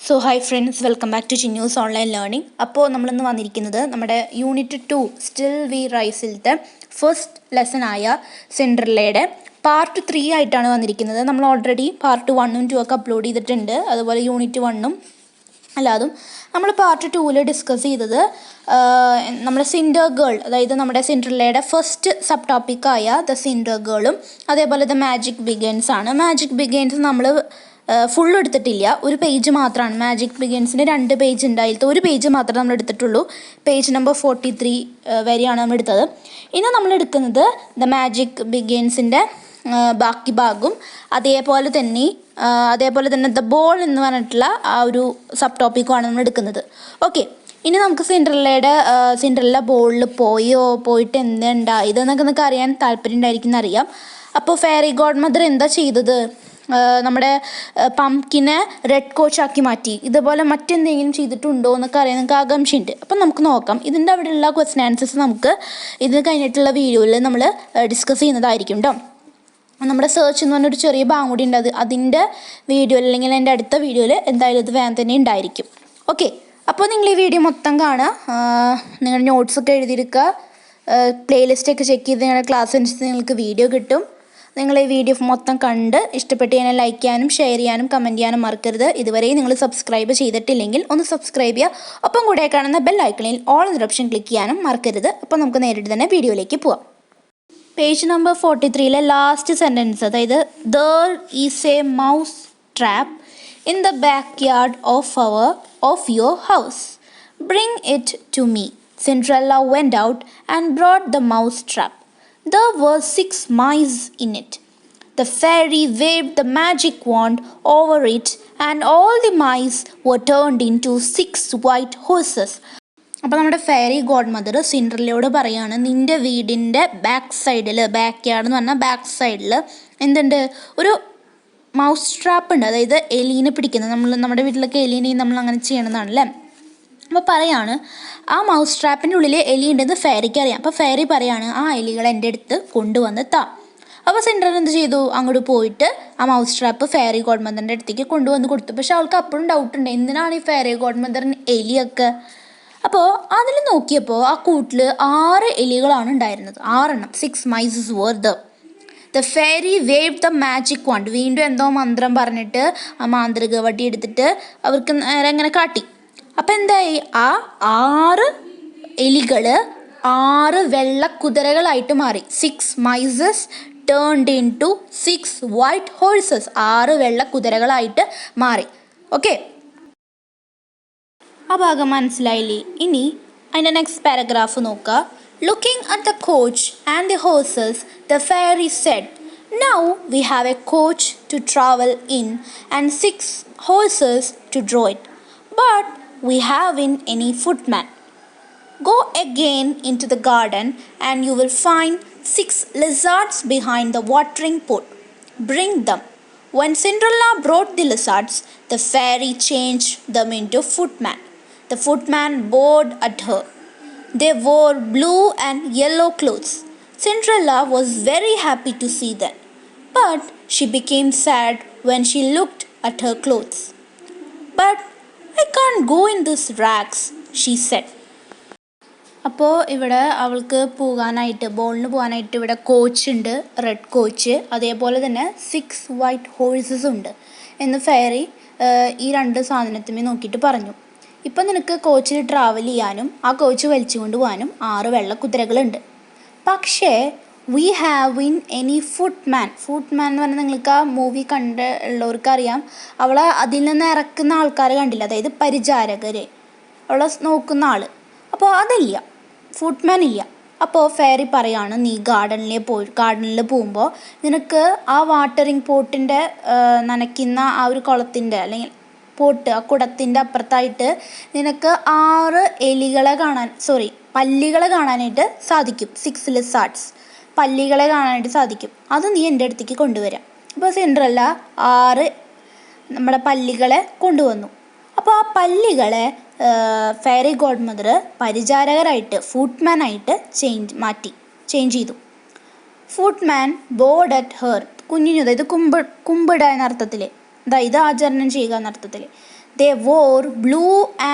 So hi friends, welcome back to ചിന്യൂസ് online learning. അപ്പോൾ നമ്മളിന്ന് വന്നിരിക്കുന്നത് നമ്മുടെ യൂണിറ്റ് 2 സ്റ്റിൽ വി റൈസിലത്തെ ഫസ്റ്റ് ലെസൺ ആയ സിൻഡ്രല്ലയുടെ പാർട്ട് 3 ആയിട്ടാണ് വന്നിരിക്കുന്നത്. നമ്മൾ ഓൾറെഡി പാർട്ട് 1ഉം 2 ഒക്കെ അപ്ലോഡ് ചെയ്തിട്ടുണ്ട്. അതുപോലെ യൂണിറ്റ് 1ഉം അല്ലാതും നമ്മൾ പാർട്ട് 2 ഡിസ്കസ് ചെയ്തത് നമ്മുടെ സിൻഡർ ഗേൾ, അതായത് നമ്മുടെ സിൻഡ്രല്ലയുടെ ഫസ്റ്റ് സബ് ടോപ്പിക്കായ ദ സിൻഡർ ഗേളും അതേപോലെ ദ മാജിക് ബിഗിൻസ് ആണ്. മാജിക് ബിഗിൻസ് നമ്മൾ ഫുൾ എടുത്തിട്ടില്ല, ഒരു പേജ് മാത്രമാണ്. മാജിക് ബിഗിൻസിന് 2 പേജ് ഉണ്ട്, അതിലത്തെ ഒരു പേജ് മാത്രമേ നമ്മൾ എടുത്തിട്ടുള്ളൂ. പേജ് നമ്പർ 43 വരെയാണ് നമ്മൾ എടുത്തത്. ഇന്ന് നമ്മൾ എടുക്കുന്നത് ദ മാജിക് ബിഗിൻസിൻ്റെ ബാക്കി ഭാഗവും അതേപോലെ തന്നെ ദ ബോൾ എന്ന് പറഞ്ഞിട്ടുള്ള ആ ഒരു സബ് ടോപ്പിക്കുമാണ് നമ്മൾ എടുക്കുന്നത്. ഓക്കെ, ഇനി നമുക്ക് സിൻഡ്രല്ല ബോളിൽ പോയിട്ട് എന്തുണ്ടായത് എന്നൊക്കെ നിങ്ങൾക്ക് അറിയാൻ താല്പര്യം ഉണ്ടായിരിക്കും എന്നറിയാം. അപ്പോൾ ഫെയറി ഗോഡ് മദർ എന്താ ചെയ്തത്? നമ്മുടെ പംകിനെ റെഡ് കോച്ചാക്കി മാറ്റി. ഇതുപോലെ മറ്റെന്തെങ്കിലും ചെയ്തിട്ടുണ്ടോ എന്നൊക്കെ അറിയാൻ നിങ്ങൾക്ക് ആകാംക്ഷയുണ്ട്. അപ്പം നമുക്ക് നോക്കാം. ഇതിൻ്റെ അവിടെയുള്ള ക്വസ്റ്റ്യൻ ആൻസേഴ്സ് നമുക്ക് ഇതിന് കഴിഞ്ഞിട്ടുള്ള വീഡിയോയിൽ നമ്മൾ ഡിസ്കസ് ചെയ്യുന്നതായിരിക്കും കേട്ടോ. നമ്മുടെ സെർച്ച് എന്ന് പറഞ്ഞൊരു ചെറിയ ഭാഗം കൂടി ഉണ്ട്, അതിൻ്റെ വീഡിയോയിൽ അല്ലെങ്കിൽ എൻ്റെ അടുത്ത വീഡിയോയിൽ എന്തായാലും ഇത് വേഗം തന്നെ ഉണ്ടായിരിക്കും. ഓക്കെ, അപ്പോൾ നിങ്ങൾ ഈ വീഡിയോ മൊത്തം കാണുക, നിങ്ങളുടെ നോട്ട്സൊക്കെ എഴുതിയെടുക്കുക, പ്ലേലിസ്റ്റൊക്കെ ചെക്ക് ചെയ്ത് നിങ്ങളുടെ ക്ലാസ് അനുസരിച്ച് നിങ്ങൾക്ക് വീഡിയോ കിട്ടും. നിങ്ങൾ ഈ വീഡിയോ മൊത്തം കണ്ട് ഇഷ്ടപ്പെട്ട് കഴിഞ്ഞാൽ ലൈക്ക് ചെയ്യാനും ഷെയർ ചെയ്യാനും കമൻറ്റ് ചെയ്യാനും മറക്കരുത്. ഇതുവരെ നിങ്ങൾ സബ്സ്ക്രൈബ് ചെയ്തിട്ടില്ലെങ്കിൽ ഒന്ന് സബ്സ്ക്രൈബ് ചെയ്യുക. ഒപ്പം കൂടെ കാണുന്ന ബെൽ ഐക്കണിൽ ഓൾ എന്ന ഓപ്ഷൻ ക്ലിക്ക് ചെയ്യാനും മറക്കരുത്. അപ്പോൾ നമുക്ക് നേരിട്ട് തന്നെ വീഡിയോയിലേക്ക് പോവാം. പേജ് നമ്പർ 43 ലാസ്റ്റ് സെൻറ്റൻസ്, അതായത് there is a mouse trap in the backyard of your house. Bring it to me. Cinderella went out and brought the mouse trap. There were 6 mice in it. The fairy waved the magic wand over it, and all the mice were turned into 6 white horses. അപ്പോൾ നമ്മുടെ fairy God mother സിൻഡ്രല്ലയോട് പറയാണ്, നിൻ്റെ വീടിൻ്റെ back yard എന്ന് പറഞ്ഞാൽ back സൈഡിൽ എന്തുണ്ട്, ഒരു മൗസ് ട്രാപ്പ് ഉണ്ട്. അതായത് എലീനെ പിടിക്കുന്നത്, നമ്മുടെ വീട്ടിലൊക്കെ എലീനെയും നമ്മൾ അങ്ങനെ ചെയ്യണമെന്നാണല്ലേ. അപ്പോൾ പറയാണ്, ആ മൗസ് ട്രാപ്പിൻ്റെ ഉള്ളിൽ എലി ഉണ്ടെന്ന് ഫെയറിക്ക് അറിയാം. അപ്പോൾ ഫെയറി പറയാണ്, ആ എലികളെ എൻ്റെ അടുത്ത് കൊണ്ടുവന്ന് താ. അപ്പോൾ സിൻഡ്രല്ല എന്ത് ചെയ്തു, അങ്ങോട്ട് പോയിട്ട് ആ മൗസ് ട്രാപ്പ് ഫെയറി ഗോഡ് മദറിൻ്റെ അടുത്തേക്ക് കൊണ്ടുവന്ന് കൊടുത്തു. പക്ഷെ അവൾക്ക് അപ്പോഴും ഡൗട്ടുണ്ട്, എന്തിനാണ് ഈ ഫെയറി ഗോഡ് മദറിന് എലിയൊക്കെ. അപ്പോൾ അതിൽ നോക്കിയപ്പോൾ ആ കൂട്ടിൽ 6 എലികളാണ് ഉണ്ടായിരുന്നത്, 6 എണ്ണം. 6 mice were there. The fairy waved the magic wand. വീണ്ടും എന്തോ മന്ത്രം പറഞ്ഞിട്ട് ആ മാന്ത്രിക വടി എടുത്തിട്ട് അവർക്ക് നേരെ ഇങ്ങനെ കാട്ടി. അപ്പം എന്തായി, ആ 6 എലികൾ 6 വെള്ളക്കുതിരകളായിട്ട് മാറി. 6 mice turned into 6 white horses. 6 വെള്ളക്കുതിരകളായിട്ട് മാറി. ഓക്കെ, ആ ഭാഗം മനസ്സിലായില്ലേ? ഇനി അതിൻ്റെ നെക്സ്റ്റ് പാരഗ്രാഫ് നോക്കുക. Looking at the coach and the horses, the fairy said, now we have a coach to travel in and 6 horses to draw it, but we haven't any footman. Go again into the garden and you will find 6 lizards behind the watering pot. Bring them. When Cinderella brought the lizards, the fairy changed them into footmen. The footman bowed at her. They wore blue and yellow clothes. Cinderella was very happy to see them, but she became sad when she looked at her clothes. But I can't go in these rags, she said. അപ്പോൾ ഇവിടെ അവൾക്ക് ബോളിന് പോകാനായിട്ട് ഇവിടെ coach ഉണ്ട്, red coach. അതേപോലെ തന്നെ 6 white horses ഉണ്ട് എന്ന് ഫെയറി ഈ 2 സാധനത്തിന്മേൽ നോക്കിയിട്ട് പറഞ്ഞു. ഇപ്പം നിനക്ക് കോച്ചിൽ ട്രാവൽ ചെയ്യാനും ആ കോച്ച് വലിച്ചു കൊണ്ടുപോകാനും 6 വെള്ളക്കുതിരകളുണ്ട്. പക്ഷേ വി ഹാവ് ഇൻ എനി ഫുട്മാൻ എന്ന് പറഞ്ഞാൽ നിങ്ങൾക്ക് ആ മൂവി ഉള്ളവർക്കറിയാം, അവളെ അതിൽ നിന്ന് ഇറക്കുന്ന ആൾക്കാർ കണ്ടില്ല, അതായത് പരിചാരകർ, അവളെ നോക്കുന്ന ആൾ. അപ്പോൾ അതില്ല, ഫുട്മാൻ ഇല്ല. അപ്പോൾ ഫെയറി പറയാണ്, നീ ഗാർഡനിൽ പോകുമ്പോൾ നിനക്ക് ആ വാട്ടറിങ് പോട്ടിൻ്റെ നനയ്ക്കുന്ന ആ ഒരു കുളത്തിൻ്റെ അല്ലെങ്കിൽ ആ കുടത്തിൻ്റെ അപ്പുറത്തായിട്ട് നിനക്ക് 6 പല്ലികളെ കാണാനായിട്ട് സാധിക്കും. 6 lizards പല്ലികളെ കാണാനായിട്ട് സാധിക്കും. അത് നീ എൻ്റെ അടുത്തേക്ക് കൊണ്ടുവരാം. അപ്പോൾ സിൻഡ്രല്ല 6 നമ്മുടെ പല്ലികളെ കൊണ്ടുവന്നു. അപ്പോൾ ആ പല്ലികളെ ഫെയറി ഗോഡ് മദർ പരിചാരകരായിട്ട് ഫുട്മാനായിട്ട് ചേഞ്ച് ചെയ്തു. ഫുട്മാൻ ബോഡ് അറ്റ് ഹെർ, കുഞ്ഞിനു, അതായത് കുമ്പിട എന്ന അർത്ഥത്തിൽ, ഇത് ആചരണം ചെയ്യുക എന്നർത്ഥത്തിൽ. They wore blue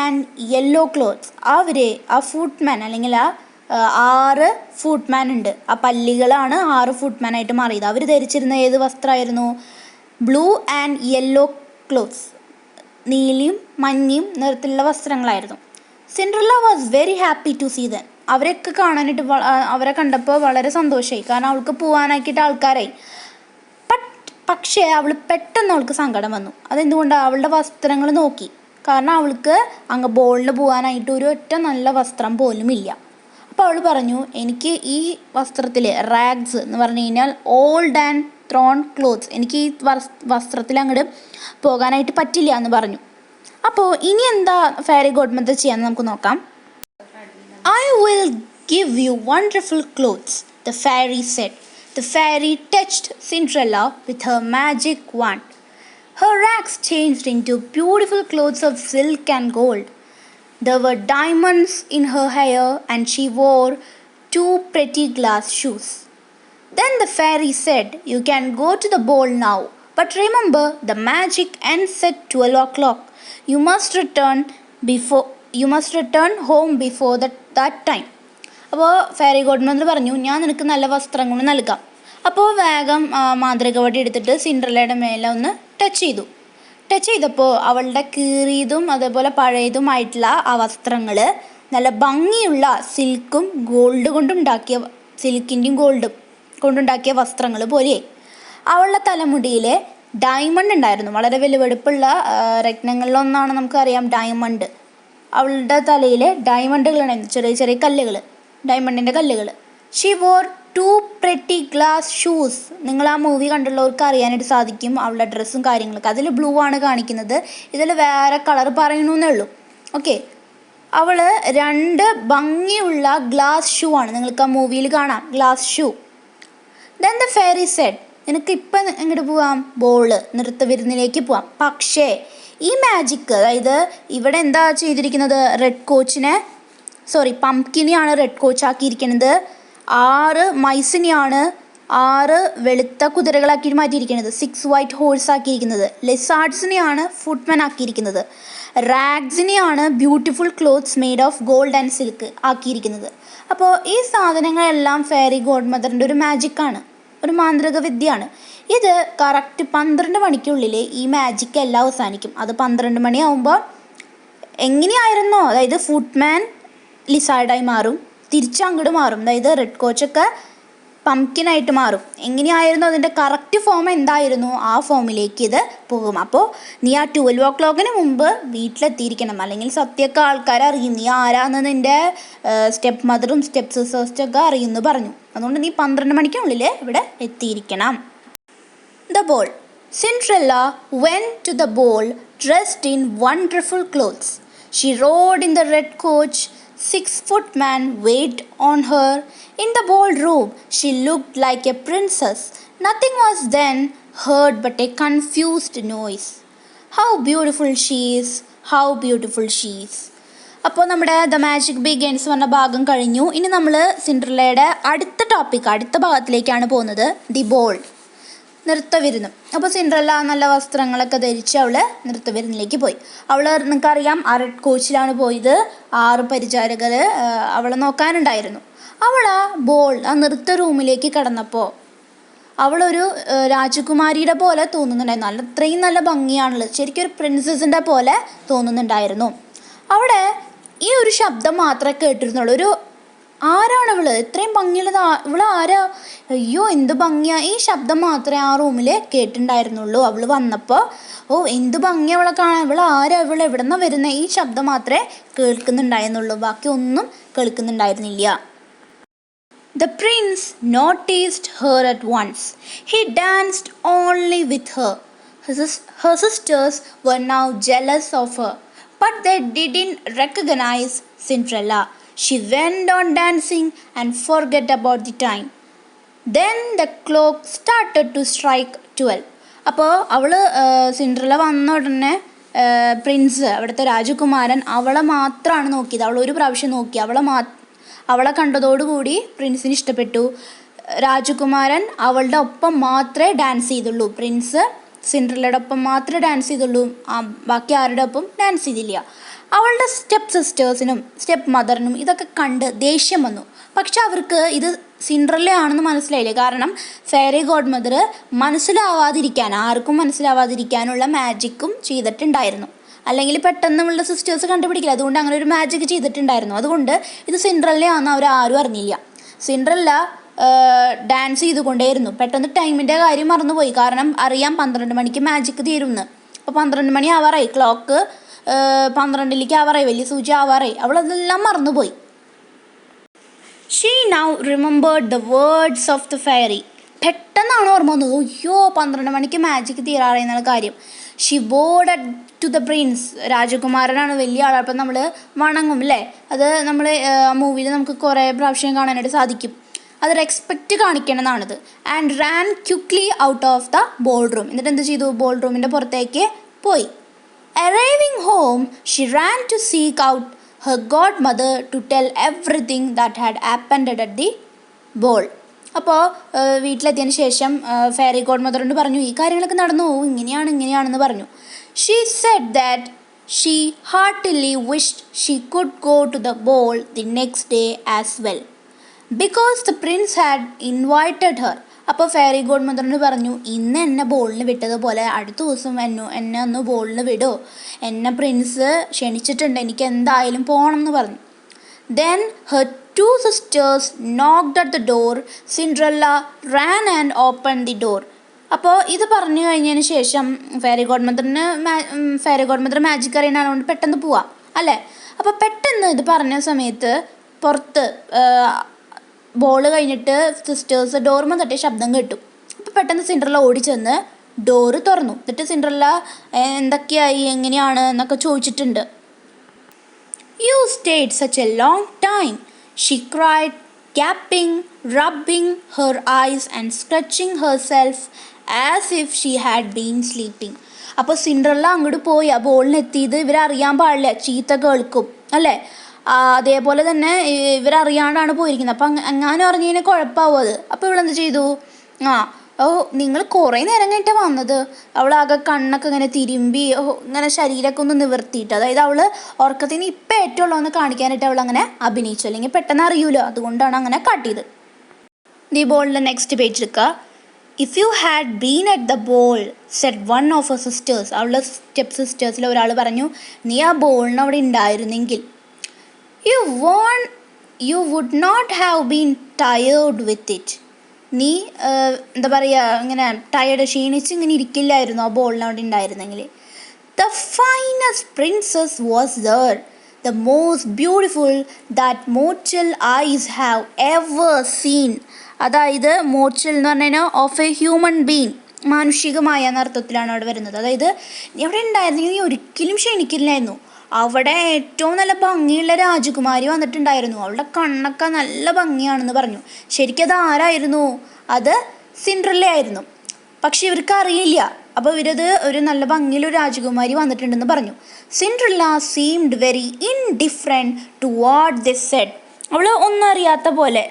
and yellow clothes. അവർ ആ ഫുട്മാൻ അല്ലെങ്കിൽ ആ 6 ഫുട്മാൻ ഉണ്ട്, ആ പല്ലികളാണ് 6 ഫുട്മാനായിട്ട് മാറിയത്. അവർ ധരിച്ചിരുന്ന ഏത് വസ്ത്രമായിരുന്നു? ബ്ലൂ ആൻഡ് യെല്ലോ ക്ലോത്ത്സ്, നീലയും മഞ്ഞയും നിറത്തിലുള്ള വസ്ത്രങ്ങളായിരുന്നു. Cinderella was very happy to see them. അവരൊക്കെ കാണാനായിട്ട് അവരെ കണ്ടപ്പോൾ വളരെ സന്തോഷമായി, കാരണം അവൾക്ക് പോകാനാക്കിയിട്ട് ആൾക്കാരായി. പക്ഷേ പെട്ടെന്ന് അവൾക്ക് സങ്കടം വന്നു. അതെന്തുകൊണ്ടാണ്? അവളുടെ വസ്ത്രങ്ങൾ നോക്കി, കാരണം അവൾക്ക് അങ്ങ് ബോളിൽ പോകാനായിട്ട് ഒരു ഒറ്റ നല്ല വസ്ത്രം പോലും ഇല്ല. അപ്പോൾ അവൾ പറഞ്ഞു, എനിക്ക് ഈ വസ്ത്രത്തിൽ റാഗ്സ് എന്ന് പറഞ്ഞു കഴിഞ്ഞാൽ ഓൾഡ് ആൻഡ് ത്രോൺ ക്ലോത്ത്സ്, എനിക്ക് ഈ വസ്ത്രത്തിൽ അങ്ങോട്ട് പോകാനായിട്ട് പറ്റില്ല എന്ന് പറഞ്ഞു. അപ്പോൾ ഇനി എന്താ ഫെയറി ഗോഡ് മദർ ചെയ്യാന്ന് നമുക്ക് നോക്കാം. I will give you wonderful clothes, the fairy said. The fairy touched Cinderella with her magic wand. Her rags changed into beautiful clothes of silk and gold. There were diamonds in her hair and she wore 2 pretty glass shoes. Then the fairy said, "You can go to the ball now, but remember the magic ends at 12 o'clock. You must return home before that time." അപ്പോൾ fairy God mother പറഞ്ഞു, ഞാൻ നിനക്ക് നല്ല വസ്ത്രങ്ങൾ നൽകാം. അപ്പോൾ വേഗം മാന്ത്രികവടി എടുത്തിട്ട് സിൻഡ്രല്ലയുടെ മേലെ ഒന്ന് ടച്ച് ചെയ്തപ്പോൾ അവളുടെ കീറിയതും അതേപോലെ പഴയതുമായിട്ടുള്ള ആ വസ്ത്രങ്ങൾ നല്ല ഭംഗിയുള്ള സിൽക്കിൻ്റെയും ഗോൾഡും കൊണ്ടുണ്ടാക്കിയ വസ്ത്രങ്ങൾ പോലെ. അവളുടെ തലമുടിയിൽ ഡയമണ്ട് ഉണ്ടായിരുന്നു, വളരെ വിലപിടിപ്പുള്ള രത്നങ്ങളിലൊന്നാണ് നമുക്കറിയാം ഡയമണ്ട്. അവളുടെ തലയിൽ ഡയമണ്ടുകളുണ്ടായിരുന്നു, ചെറിയ ചെറിയ കല്ലുകൾ, ഡയമണ്ടിൻ്റെ കല്ലുകൾ. She war 2 pretty glass shoes. നിങ്ങൾ ആ മൂവി കണ്ടുള്ളവർക്ക് അറിയാനായിട്ട് സാധിക്കും അവളുടെ ഡ്രസ്സും കാര്യങ്ങളൊക്കെ. അതിൽ ബ്ലൂ ആണ് കാണിക്കുന്നത്, ഇതിൽ വേറെ കളർ പറയണമെന്നേ ഉള്ളൂ. ഓക്കെ, അവൾ 2 ഭംഗിയുള്ള ഗ്ലാസ് ഷൂ ആണ്, നിങ്ങൾക്ക് ആ മൂവിയിൽ കാണാം, glass shoe. Then the fairy said, നിനക്ക് ഇപ്പം എങ്ങോട്ട് പോവാം? നൃത്തവിരുന്നിലേക്ക് പോവാം. പക്ഷേ ഈ മാജിക്ക്, അതായത് ഇവിടെ എന്താ ചെയ്തിരിക്കുന്നത്? പംകിനെയാണ് റെഡ് കോച്ചാക്കിയിരിക്കുന്നത്. 6 മൈസിനെയാണ് 6 വെളുത്ത കുതിരകളാക്കി മാറ്റിയിരിക്കുന്നത്. 6 വൈറ്റ് ഹോഴ്സ് ആക്കിയിരിക്കുന്നത്. ലിസാർഡ്സിനെയാണ് ഫുട്മാൻ ആക്കിയിരിക്കുന്നത്. റാഗ്സിനെയാണ് beautiful clothes made of gold and silk ആക്കിയിരിക്കുന്നത്. അപ്പോൾ ഈ സാധനങ്ങളെല്ലാം ഫെയറി ഗോഡ് മദറിൻ്റെ ഒരു മാജിക്കാണ്, ഒരു മാന്ത്രിക വിദ്യയാണ്. ഇത് കറക്റ്റ് 12 മണിക്കുള്ളിൽ ഈ മാജിക്ക് എല്ലാം അവസാനിക്കും. അത് 12 മണിയാവുമ്പോൾ എങ്ങനെയായിരുന്നോ, അതായത് ഫുട്മാൻ ലിസാർഡായി മാറും, തിരിച്ചങ്ങോട്ട് മാറും, അതായത് റെഡ് കോച്ചൊക്കെ പംകിനായിട്ട് മാറും. എങ്ങനെയായിരുന്നു അതിൻ്റെ കറക്റ്റ് ഫോം എന്തായിരുന്നു, ആ ഫോമിലേക്ക് ഇത് പോകും. അപ്പോൾ നീ ആ 12 o'clock മുമ്പ് വീട്ടിലെത്തിയിരിക്കണം, അല്ലെങ്കിൽ സത്യമൊക്കെ ആൾക്കാർ അറിയും നീ ആരാന്ന്, നിൻ്റെ സ്റ്റെപ്പ് മദറും സ്റ്റെപ്പ് സിസ്റ്റേഴ്സൊക്കെ അറിയുമെന്ന് പറഞ്ഞു. അതുകൊണ്ട് നീ 12 മണിക്കുള്ളിൽ ഇവിടെ എത്തിയിരിക്കണം. The ball. Cinderella went to the ball dressed in wonderful clothes. She rode in the red coach. 6 footmen waited on her. In the ballroom, she looked like a princess. Nothing was then heard but a confused noise. How beautiful she is! How beautiful she is! അപ്പോൾ നമ്മുടെ the magic begins പറഞ്ഞ ഭാഗം കഴിഞ്ഞു. ഇനി നമ്മൾ സിൻഡ്രല്ലയുടെ അടുത്ത ഭാഗത്തിലേക്കാണ് പോകുന്നത്, the ball, നൃത്തവിരുന്നും. അപ്പോൾ സിൻഡ്രല്ല നല്ല വസ്ത്രങ്ങളൊക്കെ ധരിച്ച് അവൾ നൃത്തവിരുന്നിലേക്ക് പോയി. നിങ്ങൾക്കറിയാം ആ റെഡ് കോച്ചിലാണ് പോയത്. 6 പരിചാരകർ അവളെ നോക്കാനുണ്ടായിരുന്നു. അവൾ ആ നൃത്ത റൂമിലേക്ക് കടന്നപ്പോൾ അവളൊരു രാജകുമാരിയുടെ പോലെ തോന്നുന്നുണ്ടായിരുന്നു. അത്രയും നല്ല ഭംഗിയാണുള്ളത്, ശരിക്കും ഒരു പ്രിൻസസിൻ്റെ പോലെ തോന്നുന്നുണ്ടായിരുന്നു. അവിടെ ഈ ഒരു ശബ്ദം മാത്രമേ കേട്ടിരുന്നുള്ളൂ. ആരാണ് ഇവള്, ഇത്രയും ഭംഗിയുള്ളത്, ഇവള് ആരാ, അയ്യോ എന്ത് ഭംഗിയാ, ഈ ശബ്ദം മാത്രമേ ആ റൂമിൽ കേട്ടിട്ടുണ്ടായിരുന്നുള്ളൂ. അവൾ വന്നപ്പോൾ എന്ത് ഭംഗിയാ അവളെ കാണാൻ, ആരാ, എവിടെ നിന്നാ വരുന്നത്, ഈ ശബ്ദം മാത്രമേ കേൾക്കുന്നുണ്ടായിരുന്നുള്ളൂ, ബാക്കി ഒന്നും കേൾക്കുന്നുണ്ടായിരുന്നില്ല. The prince noticed her at once. He danced only with her. Her sisters were now jealous of her, but they didn't recognize Cinderella. She went on dancing and forgot about the time. Then the clock started to strike 12. അപ്പോൾ Cinderella വന്ന ഉടനെ Prince, അവിടുത്തെ രാജകുമാരൻ, അവളെ മാത്രമാണ് നോക്കിയത്. അവൾ ഒരു പ്രാവശ്യം നോക്കി, അവളെ കണ്ടതോടുകൂടി പ്രിൻസിന് ഇഷ്ടപ്പെട്ടു. രാജകുമാരൻ അവളുടെ ഒപ്പം മാത്രമേ ഡാൻസ് ചെയ്തുള്ളൂ. പ്രിൻസ് സിൻഡ്രല്ലയുടെ ഒപ്പം മാത്രമേ ഡാൻസ് ചെയ്തുള്ളൂ, ബാക്കി ആരുടെ ഒപ്പം ഡാൻസ് ചെയ്തില്ല. അവളുടെ സ്റ്റെപ്പ് സിസ്റ്റേഴ്സിനും സ്റ്റെപ്പ് മദറിനും ഇതൊക്കെ കണ്ട് ദേഷ്യം വന്നു. പക്ഷെ അവർക്ക് ഇത് സിൻഡ്രല്ലയാണെന്ന് മനസ്സിലായില്ലേ. കാരണം ഫെയറി ഗോഡ് മദർ ആർക്കും മനസ്സിലാവാതിരിക്കാനുള്ള മാജിക്കും ചെയ്തിട്ടുണ്ടായിരുന്നു. അല്ലെങ്കിൽ പെട്ടെന്ന് നമ്മളുടെ സിസ്റ്റേഴ്സ് കണ്ടുപിടിക്കില്ല. അതുകൊണ്ട് അങ്ങനെ ഒരു മാജിക് ചെയ്തിട്ടുണ്ടായിരുന്നു. അതുകൊണ്ട് ഇത് സിൻഡ്രല്ലയാണെന്ന് അവർ ആരും അറിഞ്ഞില്ല. സിൻഡ്രല്ല ഡാൻസ് ചെയ്തുകൊണ്ടേയിരുന്നു. പെട്ടെന്ന് ടൈമിൻ്റെ കാര്യം മറന്നുപോയി. കാരണം അറിയാം 12 മണിക്ക് മാജിക് തീരുമെന്ന്. അപ്പോൾ 12 മണി ആവാറായി, ക്ലോക്ക് 12ലേക്ക് ആവാറായി, വലിയ സൂചി ആവാറായി. അവളതെല്ലാം മറന്നുപോയി. She now remembered the words of the fairy. പെട്ടെന്നാണ് ഓർമ്മ വന്നത്, അയ്യോ 12 മണിക്ക് മാജിക് തീരാറെന്നുള്ള കാര്യം. She bowed to the prince. രാജകുമാരനാണ്, വലിയ ആളാണ്. അപ്പം നമ്മൾ വണങ്ങും അല്ലേ. അത് നമ്മൾ മൂവിയിൽ നമുക്ക് കുറേ പ്രാവശ്യം കാണാനായിട്ട് സാധിക്കും. അത് റെസ്പെക്റ്റ് കാണിക്കണമെന്നാണിത്. And ran quickly out of the ballroom. എന്നിട്ട് എന്ത് ചെയ്തു, ബോൾ റൂമിൻ്റെ പുറത്തേക്ക് പോയി. Arriving home, she ran to seek out her godmother to tell everything that had happened at the ball. അപ്പോൾ വീട്ടിലെത്തിയതിന് ശേഷം ഫെയറി ഗോഡ് മദറിനോട് പറഞ്ഞു, ഈ കാര്യങ്ങളൊക്കെ നടന്നു, ഇങ്ങനെയാണെന്ന് പറഞ്ഞു. She said that she heartily wished she could go to the ball the next day as well, because the prince had invited her. അപ്പോൾ fairy God മദറിന് പറഞ്ഞു, ഇന്ന് എന്നെ ബോളിന് വിട്ടതുപോലെ അടുത്ത ദിവസം എന്നെ ഒന്ന് ബോളിന് വിടോ, എന്നെ പ്രിൻസ് ക്ഷണിച്ചിട്ടുണ്ട്, എനിക്ക് എന്തായാലും പോകണം എന്ന് പറഞ്ഞു. Then her 2 sisters knocked at the door. Cinderella ran and opened the door. അപ്പോൾ ഇത് പറഞ്ഞു കഴിഞ്ഞതിന് ശേഷം ഫെയറി ഗോഡ് മദർ മാജിക് അറിയണതുകൊണ്ട് പെട്ടെന്ന് പോവാം അല്ലേ. അപ്പോൾ പെട്ടെന്ന് ഇത് പറഞ്ഞ സമയത്ത് പുറത്ത് ബോൾ കഴിഞ്ഞിട്ട് സിസ്റ്റേഴ്സ് ഡോർമ തട്ടിയ ശബ്ദം കേട്ടു. അപ്പോൾ പെട്ടെന്ന് സിൻഡ്രല്ല ഓടിച്ചെന്ന് ഡോറ് തുറന്നു. എന്നിട്ട് സിൻഡ്രല്ല എന്തൊക്കെയായി, എങ്ങനെയാണ് എന്നൊക്കെ ചോദിച്ചിട്ടുണ്ട്. You stayed such a long time, she cried, gasping, rubbing her eyes and scratching herself as if she had been sleeping. അപ്പോൾ സിൻഡ്രല്ല അങ്ങോട്ട് പോയി ആ ബോളിനെത്തിയത് ഇവരറിയാൻ പാടില്ല, ചീത്ത കേൾക്കും അല്ലേ. അതേപോലെ തന്നെ ഇവരറിയാണ്ടാണ് പോയിരിക്കുന്നത്. അപ്പം എങ്ങാനും അറിഞ്ഞു കഴിഞ്ഞാൽ കുഴപ്പമാവും അത്. അപ്പോൾ ഇവളെന്ത് ചെയ്തു, നിങ്ങൾ കുറേ നേരം കഴിഞ്ഞിട്ടാണ് വന്നത്. അവളാകെ കണ്ണൊക്കെ ഇങ്ങനെ തിരുമ്പി ഇങ്ങനെ ശരീരമൊക്കെ ഒന്ന് നിവർത്തിയിട്ട്, അതായത് അവൾ ഉറക്കത്തിന് ഇപ്പം ഏറ്റവും ഉള്ളതെന്ന് കാണിക്കാനായിട്ട് അവൾ അങ്ങനെ അഭിനയിച്ചു. അല്ലെങ്കിൽ പെട്ടെന്ന് അറിയൂലോ, അതുകൊണ്ടാണ് അങ്ങനെ കാട്ടിയത്. ദി ബോളിൻ്റെ നെക്സ്റ്റ് പേജ് എടുക്കുക. If you had been at the ball said one of her sisters. അവളുടെ സ്റ്റെപ്പ് സിസ്റ്റേഴ്സിൽ ഒരാൾ പറഞ്ഞു, നീ ആ ബോളിന് അവിടെ ഉണ്ടായിരുന്നെങ്കിൽ you would not have been tired with it. നീ എന്താ പറയുക, ഇങ്ങനെ ക്ഷീണിച്ച് ഇങ്ങനെ ഇരിക്കില്ലായിരുന്നു ആ ബോളിന് അവിടെ ഉണ്ടായിരുന്നെങ്കിൽ. The finest princess was there, the most beautiful that mortal eyes have ever seen. അതായത് മോർച്ചൽ എന്ന് പറഞ്ഞാൽ ഓഫ് എ ഹ്യൂമൻ ബീങ്, മാനുഷികമായ എന്നർത്ഥത്തിലാണ് അവിടെ വരുന്നത്. അതായത് നീ അവിടെ ഉണ്ടായിരുന്നെങ്കിൽ നീ ഒരിക്കലും ക്ഷീണിക്കില്ലായിരുന്നു. അവിടെ ഏറ്റവും നല്ല ഭംഗിയുള്ള രാജകുമാരി വന്നിട്ടുണ്ടായിരുന്നു, അവളുടെ കണ്ണൊക്കെ നല്ല ഭംഗിയാണെന്ന് പറഞ്ഞു. ശരിക്കും അത് ആരായിരുന്നു, അത് സിൻഡ്രല്ല ആയിരുന്നു. പക്ഷെ ഇവർക്ക് അറിയില്ല. അപ്പോൾ ഇവരത് ഒരു നല്ല ഭംഗിയിലൊരു രാജകുമാരി വന്നിട്ടുണ്ടെന്ന് പറഞ്ഞു. Cinderella seemed very indifferent to what they said. അവൾ ഒന്നും അറിയാത്ത പോലെ,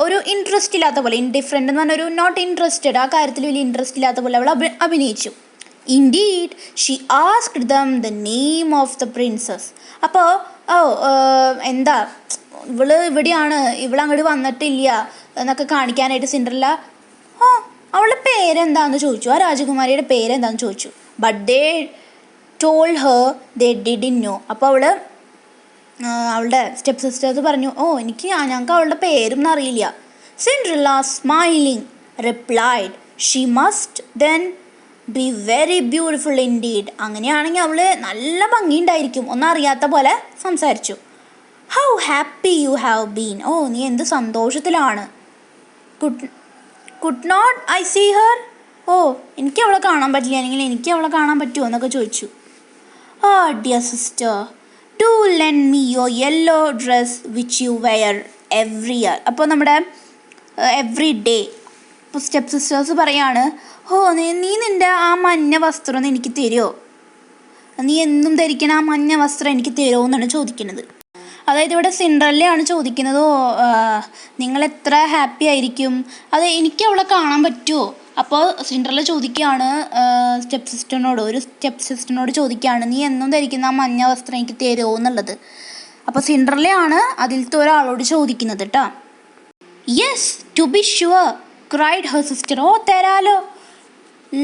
ഒരു ഇൻട്രസ്റ്റ് ഇല്ലാത്ത പോലെ, ഇൻഡിഫറെൻ്റ് എന്ന് പറഞ്ഞാൽ ഒരു നോട്ട് ഇൻട്രസ്റ്റഡ്, ആ കാര്യത്തിൽ വലിയ ഇൻട്രസ്റ്റ് ഇല്ലാത്ത പോലെ അവൾ അഭിനയിച്ചു. Indeed, she asked them the name of the princess. അപ്പോൾ എന്താ ഇവിടെയാണ്, ഇവളങ്ങോട്ട് വന്നിട്ടില്ല എന്നൊക്കെ കാണിക്കാനായിട്ട് സിൻഡ്രല്ല അവളുടെ പേരെന്താണെന്ന് ചോദിച്ചു, ആ രാജകുമാരിയുടെ പേരെന്താണെന്ന് ചോദിച്ചു. But they told her they didn't know. അപ്പോൾ അവളുടെ സ്റ്റെപ്പ് സിസ്റ്റേഴ്സ് പറഞ്ഞു, ഞങ്ങൾക്ക് അവളുടെ പേരൊന്നും അറിയില്ല. Cinderella smiling replied, she must then be very beautiful indeed. അങ്ങനെയാണെങ്കിൽ അവൾ നല്ല ഭംഗിയുണ്ടായിരിക്കും, ഒന്നും അറിയാത്ത പോലെ സംസാരിച്ചു. How happy you have been. നീ എന്ത് സന്തോഷത്തിലാണ്. Could not I see her. എനിക്ക് അവളെ കാണാൻ പറ്റില്ല, അല്ലെങ്കിൽ എനിക്ക് അവളെ കാണാൻ പറ്റുമോ എന്നൊക്കെ ചോദിച്ചു. Dear sister, do lend me your yellow dress which you wear every year. അപ്പോൾ നമ്മുടെ എവ്രി ഡേ ഇപ്പോൾ സ്റ്റെപ്പ് സിസ്റ്റേഴ്സ് പറയാണ്, നീ നിൻ്റെ ആ മഞ്ഞ വസ്ത്രം ഒന്ന് എനിക്ക് തരുമോ, നീ എന്നും ധരിക്കണ ആ മഞ്ഞ വസ്ത്രം എനിക്ക് തരുമോ എന്നാണ് ചോദിക്കുന്നത്. അതായത് ഇവിടെ സിൻഡ്രല്ലയാണ് ചോദിക്കുന്നത്, നിങ്ങൾ എത്ര ഹാപ്പി ആയിരിക്കും, അത് എനിക്ക് അവളെ കാണാൻ പറ്റുമോ, അപ്പോൾ സിൻഡ്രല്ല ചോദിക്കുകയാണ് ഒരു സ്റ്റെപ്പ് സിസ്റ്ററിനോട് ചോദിക്കുകയാണ്, നീ എന്നും ധരിക്കുന്ന ആ മഞ്ഞ വസ്ത്രം എനിക്ക് തരുമോ എന്നുള്ളത്. അപ്പോൾ സിൻഡ്രല്ലയാണ് അതിലത്തെ ഒരാളോട് ചോദിക്കുന്നത് കേട്ടോ. Yes, to be sure, cried her sister. ഓ തരാലോ.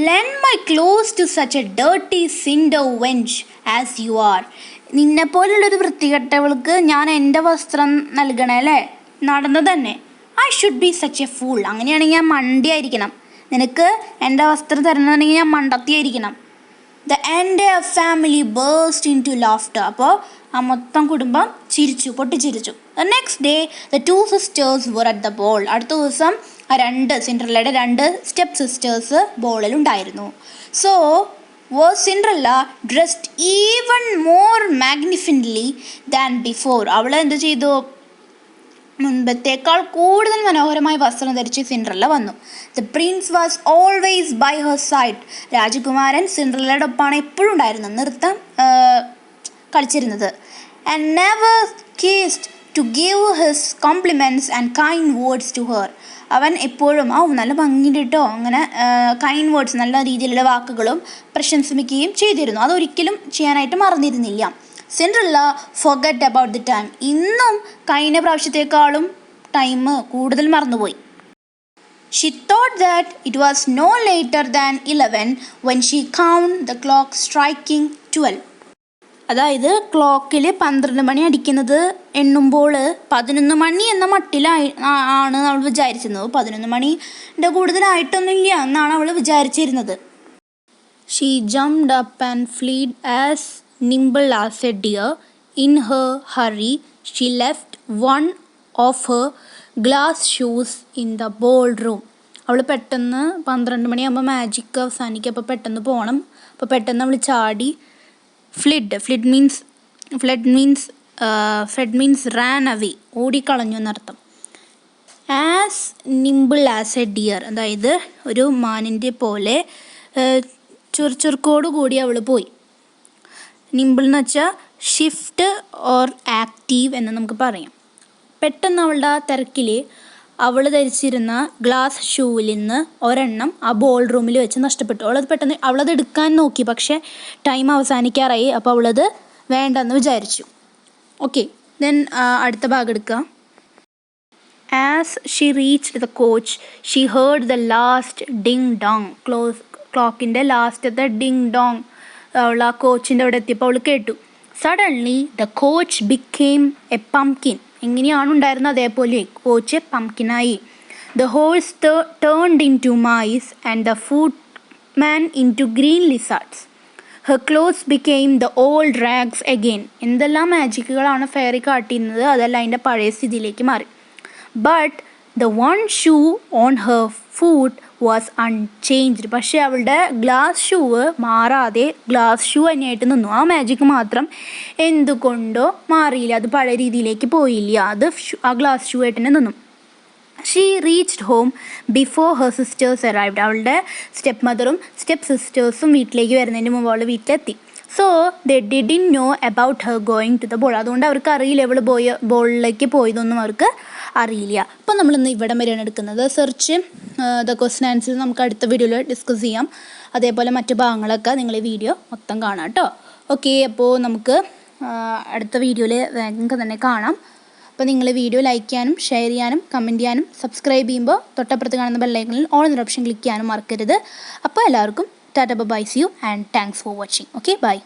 Lend my clothes to such a dirty cinder wench as you are. നിന്നെപ്പോലുള്ളൊരു വൃത്തികെട്ടവൾക്ക് ഞാൻ എൻ്റെ വസ്ത്രം നൽകണേ അല്ലേ? നടന്നു തന്നെ. I should be such a fool. അങ്ങനെയാണെങ്കിൽ ഞാൻ മണ്ടിയായിരിക്കണം. നിനക്ക് എൻ്റെ വസ്ത്രം തരണമെന്നുണ്ടെങ്കിൽ ഞാൻ മണ്ടത്തിയായിരിക്കണം. The entire family burst into laughter. അപ്പോൾ ആ മൊത്തം കുടുംബം പൊട്ടിച്ചിരിച്ചു. The next day the two sisters were at the ball. അടുത്ത ദിവസം സിൻഡ്രല്ലയുടെ 2 സ്റ്റെപ്പ് സിസ്റ്റേഴ്സ് ബോളിലുണ്ടായിരുന്നു. So was Cinderella dressed even more magnificently than before. അവൾ എന്ത് ചെയ്തു? മുൻപത്തേക്കാൾ കൂടുതൽ മനോഹരമായ വസ്ത്രം ധരിച്ച് സിൻഡ്രല്ല വന്നു. The prince was always by her side. രാജകുമാരൻ സിൻഡ്രല്ലയുടെ ഒപ്പമാണ് എപ്പോഴും ഉണ്ടായിരുന്നത്, നൃത്തം കളിച്ചിരുന്നത്. And never kissed to give his compliments and kind words to her. അവൻ എപ്പോഴും നല്ല ഭംഗിയുണ്ട് കേട്ടോ, അങ്ങനെ കൈൻഡ് വേർഡ്സ്, നല്ല രീതിയിലുള്ള വാക്കുകളും പ്രശംസിക്കുകയും ചെയ്തിരുന്നു. അതൊരിക്കലും ചെയ്യാനായിട്ട് മറന്നിരുന്നില്ല. Cinderella forget about the time. ഇന്നും കഴിഞ്ഞ പ്രാവശ്യത്തേക്കാളും ടൈം കൂടുതൽ മറന്നുപോയി. She thought that it was no later than 11 when she counted the clock striking 12. അതായത് ക്ലോക്കിൽ 12 മണി അടിക്കുന്നത് എണ്ണുമ്പോൾ 11 മണി എന്ന ആണ് അവൾ വിചാരിച്ചിരുന്നത്. 11 മണിൻ്റെ കൂടുതലായിട്ടൊന്നുമില്ല എന്നാണ് അവൾ വിചാരിച്ചിരുന്നത്. She jumped up and fled as nimble as a deer. In her hurry, she left one of her glass shoes in the ballroom. അവൾ പെട്ടെന്ന് 12 മണിയാകുമ്പോൾ മാജിക് അവസാനിക്കുക, അപ്പോൾ പെട്ടെന്ന് പോകണം. അപ്പോൾ പെട്ടെന്ന് അവൾ ചാടി ഫ്ലെഡ് മീൻസ് റാൻ അവേ, ഓടിക്കളഞ്ഞു എന്നർത്ഥം. As nimble as A dear, അതായത് ഒരു മാനിൻ്റെ പോലെ ചുറുചുറുക്കോടുകൂടി അവൾ പോയി. നിമ്പിൾ എന്ന് വെച്ചാൽ ഷിഫ്റ്റ് ഓർ ആക്റ്റീവ് എന്ന് നമുക്ക് പറയാം. പെട്ടെന്ന് അവളുടെ ആ തിരക്കിൽ അവൾ ധരിച്ചിരുന്ന ഗ്ലാസ് ഷൂവിൽ നിന്ന് ഒരെണ്ണം ആ ബോൾ റൂമിൽ വെച്ച് നഷ്ടപ്പെട്ടു. അവളത് എടുക്കാൻ നോക്കി, പക്ഷേ ടൈം അവസാനിക്കാറായി. അപ്പോൾ അവളത് വേണ്ടെന്ന് വിചാരിച്ചു. ഓക്കെ, ദെൻ അടുത്ത ഭാഗം എടുക്കുക. As she reached the coach she heard the last ding dong. ക്ലോക്കിൻ്റെ ലാസ്റ്റത്തെ ഡിങ് ഡോങ് അവൾ ആ കോച്ചിൻ്റെ അവിടെ എത്തിയപ്പോൾ അവൾ കേട്ടു. Suddenly the coach became a pumpkin. എങ്ങനെയാണ് ഉണ്ടായിരുന്നത് അതേപോലെ കോച്ച് പംകിനായി. The horse turned into mice and the footman into green lizards. Her clothes became the old rags again. എന്തെല്ലാം മാജിക്കുകളാണ് ഫെയറി കാട്ടിയിരുന്നത്, അതെല്ലാം അതിൻ്റെ പഴയ സ്ഥിതിയിലേക്ക് മാറി. But the one shoe on her foot was unchanged. പക്ഷേ അവളുടെ ഗ്ലാസ് ഷൂവ് മാറാതെ ഗ്ലാസ് ഷൂ തന്നെയായിട്ട് നിന്നു. ആ മാജിക്ക് മാത്രം എന്തുകൊണ്ടോ മാറിയില്ല, അത് പഴയ രീതിയിലേക്ക് പോയില്ല, അത് ആ ഗ്ലാസ് ഷൂ ആയിട്ട് തന്നെ നിന്നു. She reached home before her sisters arrived. അവളുടെ സ്റ്റെപ്പ് മദറും സ്റ്റെപ്പ് സിസ്റ്റേഴ്സും വീട്ടിലേക്ക് വരുന്നതിന് മുമ്പ് അവൾ വീട്ടിലെത്തി. So they didn't know about her going to the ball. അതുകൊണ്ട് അവർക്ക് അറിയില്ല അവൾ ബോളിലേക്ക് പോയതൊന്നും അവർക്ക് അറിയില്ല. അപ്പോൾ നമ്മളിന്ന് ഇവിടെ വരെയാണ് എടുക്കുന്നത്. സെർച്ച് ദ ക്വസ്റ്റ്യൻ ആൻസർ നമുക്ക് അടുത്ത വീഡിയോയിൽ ഡിസ്കസ് ചെയ്യാം. അതേപോലെ മറ്റു ഭാഗങ്ങളൊക്കെ നിങ്ങൾ ഈ വീഡിയോ മൊത്തം കാണാം കേട്ടോ. ഓക്കെ, അപ്പോൾ നമുക്ക് അടുത്ത വീഡിയോയിൽ വേഗം തന്നെ കാണാം. അപ്പോൾ നിങ്ങൾ വീഡിയോ ലൈക്ക് ചെയ്യാനും ഷെയർ ചെയ്യാനും കമൻറ്റ് ചെയ്യാനും സബ്സ്ക്രൈബ് ചെയ്യുമ്പോൾ തൊട്ടപ്പുറത്ത് കാണുന്ന ബെല്ലൈക്കണിൽ ഓൾ എന്ന ഓപ്ഷൻ ക്ലിക്ക് ചെയ്യാനും മറക്കരുത്. അപ്പോൾ എല്ലാവർക്കും tata bye, see you and thanks for watching. Okay, by.